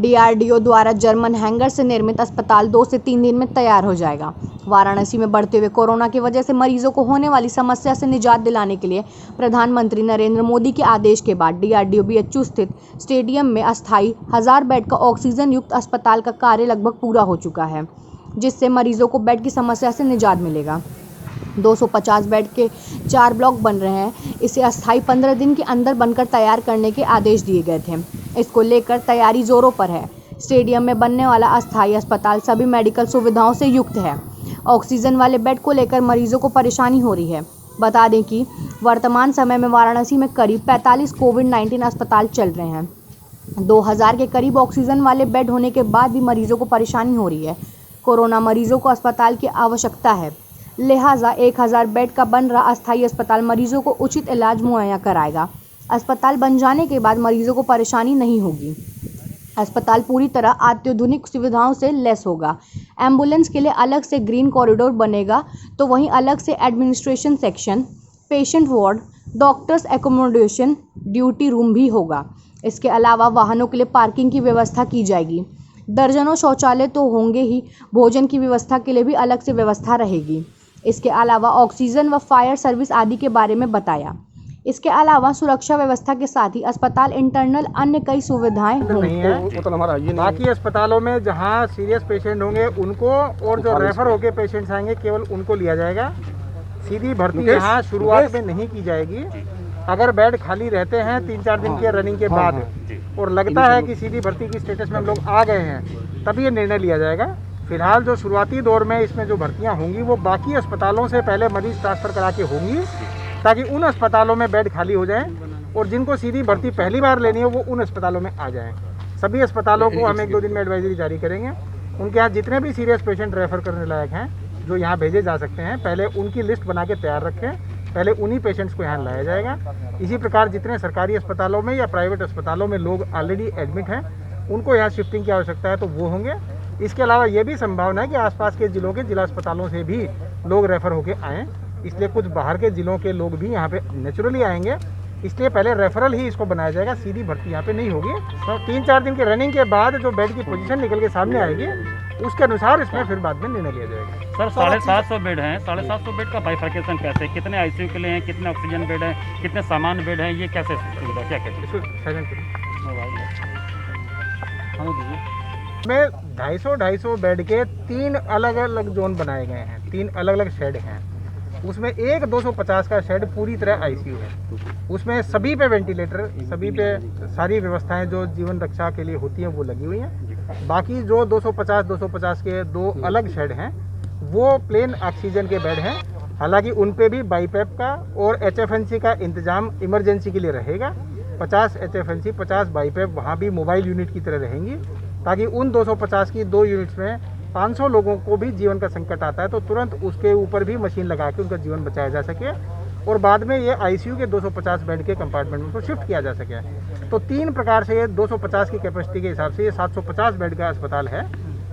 DRDO द्वारा German hanger से निर्मित अस्पताल 2 से 3 दिन में तैयार हो जाएगा। वाराणसी में बढ़ते हुए कोरोना की वजह से मरीजों को होने वाली समस्या से निजात दिलाने के लिए प्रधानमंत्री नरेंद्र मोदी के आदेश के बाद डीआरडीओ बीएचयू स्थित स्टेडियम में अस्थायी 1000 बेड का ऑक्सीजन युक्त अस्पताल का कार्य लगभग पूरा हो चुका है, जिससे मरीजों को बेड की समस्या से निजात मिलेगा। 250 बेड के 4 ब्लॉक बन रहे हैं। इसे अस्थायी 15 दिन के अंदर बनकर तैयार करने के आदेश दिए गए थे। इसको लेकर तैयारी जोरों पर है। स्टेडियम में बनने वाला अस्थायी अस्पताल सभी मेडिकल सुविधाओं से युक्त है। ऑक्सीजन वाले बेड को लेकर मरीजों को परेशानी हो रही है। बता दें कि वर्तमान समय में वाराणसी में करीब 45 कोविड-19 अस्पताल चल रहे हैं। 2000 के करीब ऑक्सीजन वाले बेड होने के बाद भी मरीजों को परेशानी हो रही है। कोरोना मरीजों को अस्पताल की आवश्यकता है, लिहाजा 1000 बेड का बन रहा अस्थायी अस्पताल मरीजों को उचित इलाज मुहैया कराएगा। अस्पताल बन जाने के बाद मरीजों को परेशानी नहीं होगी। अस्पताल पूरी तरह अत्याधुनिक सुविधाओं से लैस होगा। एम्बुलेंस के लिए अलग से ग्रीन कॉरिडोर बनेगा, तो वहीं अलग से administration section, patient ward, doctors accommodation, duty room भी होगा। इसके अलावा वाहनों के लिए पार्किंग की व्यवस्था की जाएगी। दर्जनों शौचालय तो होंगे ही, भोजन की व्यवस्था के लिए भी अलग से व्यवस्था रहेगी। इसके अलावा ऑक्सीजन व फायर सर्विस आदि के बारे में बताया। इसके अलावा सुरक्षा व्यवस्था के साथ ही अस्पताल इंटरनल अन्य कई सुविधाएं नहीं है। बाकी अस्पतालों में जहां सीरियस पेशेंट होंगे उनको, और जो रेफर होके पेशेंट्स आएंगे केवल उनको लिया जाएगा। सीधी भर्ती यहाँ शुरुआत में नहीं की जाएगी। अगर बेड खाली रहते हैं 3-4 दिन के रनिंग के बाद और लगता है कि सीधी भर्ती की स्टेटस में हम लोग आ गए हैं, तब ये निर्णय लिया जाएगा। फिलहाल जो शुरुआती दौर में इसमें जो भर्तियां होंगी वो बाकी अस्पतालों से पहले मरीज ट्रांसफ़र करा के होंगी, ताकि उन अस्पतालों में बेड खाली हो जाएं और जिनको सीधी भर्ती पहली बार लेनी है वो उन अस्पतालों में आ जाएं। सभी अस्पतालों को हम 1-2 दिन में एडवाइजरी जारी करेंगे। उनके यहाँ जितने भी सीरियस पेशेंट रेफ़र करने लायक हैं, जो यहाँ भेजे जा सकते हैं, पहले उनकी लिस्ट बना के तैयार रखें। पहले उन्हीं पेशेंट्स को यहाँ लाया जाएगा। इसी प्रकार जितने सरकारी अस्पतालों में या प्राइवेट अस्पतालों में लोग ऑलरेडी एडमिट हैं, उनको यहाँ शिफ्टिंग की आवश्यकता है तो वो होंगे। इसके अलावा ये भी संभावना है कि आसपास के ज़िलों के जिला अस्पतालों से भी लोग रेफ़र होके आएँ, इसलिए कुछ बाहर के ज़िलों के लोग भी यहाँ पे नेचुरली आएंगे। इसलिए पहले रेफरल ही इसको बनाया जाएगा, सीधी भर्ती यहाँ पे नहीं होगी। तो 3-4 दिन के रनिंग के बाद जो बेड की पोजीशन निकल के सामने आएगी, उसके अनुसार इसमें फिर बाद में निर्णय लिया जाएगा। सर 750 बेड हैं, 750 बेड का बाइफर्केशन कैसे, कितने आईसीयू के लिए हैं, कितने ऑक्सीजन बेड हैं, कितने सामान्य बेड हैं, ये कैसे सुविधा, क्या कहते हैं? इसमें 250 बेड के 3 अलग अलग जोन बनाए गए हैं, 3 अलग अलग शेड हैं। उसमें एक 250 का शेड पूरी तरह आईसीयू है। उसमें सभी पे वेंटिलेटर, सभी पे सारी व्यवस्थाएं जो जीवन रक्षा के लिए होती हैं वो लगी हुई हैं। बाकी जो 250 के 2 अलग शेड हैं वो प्लेन ऑक्सीजन के बेड हैं। हालांकि उन पे भी बाईपैप का और एचएफएनसी का इंतजाम इमरजेंसी के लिए रहेगा। 50 एचएफएनसी, 50 बाईपैप वहाँ भी मोबाइल यूनिट की तरह रहेंगी, ताकि उन 250 की 2 यूनिट्स में 500 लोगों को भी जीवन का संकट आता है तो तुरंत उसके ऊपर भी मशीन लगा के उनका जीवन बचाया जा सके और बाद में ये आईसीयू के 250 बेड के कंपार्टमेंट में शिफ्ट किया जा सके। तो 3 प्रकार से ये 250 की कैपेसिटी के हिसाब से ये 750 बेड का अस्पताल है।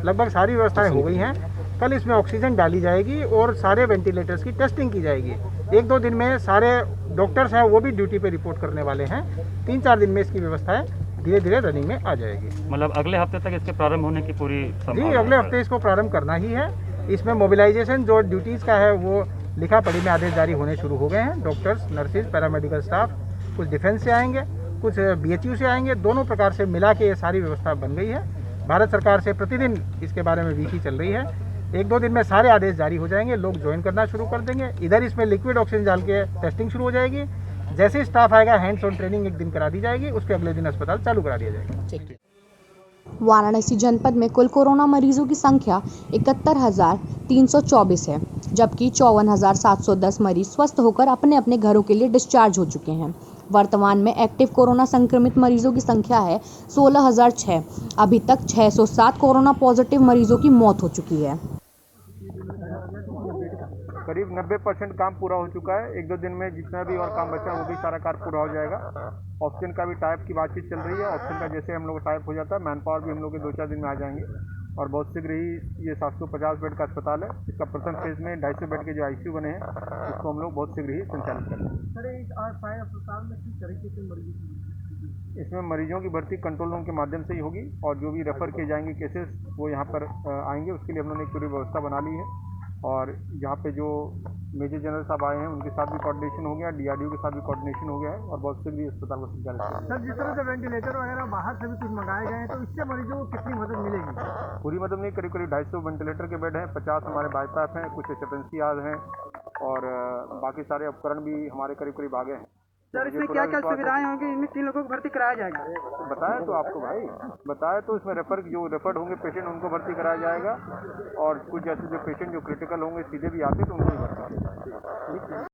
लगभग सारी व्यवस्थाएं हो गई हैं। कल इसमें ऑक्सीजन डाली जाएगी और सारे वेंटिलेटर्स की टेस्टिंग की जाएगी। 1-2 दिन में सारे डॉक्टर्स हैं वो भी ड्यूटी पे रिपोर्ट करने वाले हैं। 3-4 दिन में इसकी व्यवस्थाएं धीरे धीरे रनिंग में आ जाएगी। मतलब अगले हफ्ते तक इसके प्रारंभ होने की पूरी संभावना? जी, अगले हफ्ते इसको प्रारंभ करना ही है। इसमें मोबिलाइजेशन जो ड्यूटीज़ का है वो लिखा पढ़ी में आदेश जारी होने शुरू हो गए हैं। डॉक्टर्स, नर्सिस, पैरामेडिकल स्टाफ, कुछ डिफेंस से आएंगे, कुछ बीएचयू से आएंगे। दोनों प्रकार से मिला के ये सारी व्यवस्था बन गई है। भारत सरकार से प्रतिदिन इसके बारे में वीसी चल रही है। 1-2 दिन में सारे आदेश जारी हो जाएंगे, लोग ज्वाइन करना शुरू कर देंगे। इधर इसमें लिक्विड ऑक्सीजन डाल के टेस्टिंग शुरू हो जाएगी। जैसे स्टाफ आएगा हैंड्स ऑन ट्रेनिंग 1 दिन करा दी जाएगी, उसके अगले दिन अस्पताल चालू करा दिया जाएगा। वाराणसी जनपद में कुल कोरोना मरीजों की संख्या 71,324 है, जबकि 54,710 मरीज स्वस्थ होकर अपने अपने घरों के लिए डिस्चार्ज हो चुके हैं। वर्तमान में एक्टिव कोरोना संक्रमित मरीजों की संख्या है 16,006। अभी तक 607 कोरोना पॉजिटिव मरीजों की मौत हो चुकी है। करीब 90% काम पूरा हो चुका है। 1-2 दिन में जितना भी और काम बचा है वो भी सारा कार्य पूरा हो जाएगा। ऑक्सीजन का भी टाइप की बातचीत चल रही है। ऑक्सीजन का जैसे हम लोग टाइप हो जाता है, मैन पावर भी हम लोग के 2-4 दिन में आ जाएंगे और बहुत शीघ्र ही ये 750 बेड का अस्पताल है। इसका प्रथम फेज में 250 बेड के जो आईसीयू बने हैं उसको हम लोग बहुत शीघ्र ही संचालित करेंगे। सर, इस फायर अस्पताल में किस तरीके के मरीजों की इसमें मरीजों की भर्ती कंट्रोल रूम के माध्यम से ही होगी और जो भी रेफ़र किए जाएंगे केसेस वो यहाँ पर आएंगे। उसके लिए हम लोगों ने एक पूरी व्यवस्था बना ली है और यहाँ पे जो मेजर जनरल साहब आए हैं उनके साथ भी कोऑर्डिनेशन हो गया, डीआरडीओ के साथ भी कोऑर्डिनेशन हो गया है और बहुत से भी अस्पताल को संचालित किया। सर, जिस तरह से वेंटिलेटर वगैरह बाहर से भी कुछ मंगाए गए हैं तो इससे मरीजों को कितनी मदद मिलेगी? पूरी मदद नहीं, करीब करीब 250 वेंटिलेटर के बेड हैं, 50 हमारे बाईपास हैं, कुछ HFNC हैं और बाकी सारे उपकरण भी हमारे करीब करीब आ गए हैं। सर, इसमें क्या क्या सुविधाएं होंगी? इनमें 3 लोगों को भर्ती कराया जाएगा? बताया तो आपको भाई, बताया तो इसमें रेफर्ड होंगे पेशेंट उनको भर्ती कराया जाएगा और कुछ ऐसे जो पेशेंट जो क्रिटिकल होंगे सीधे भी आते तो उनको भी भर्ती कराया जाएगा।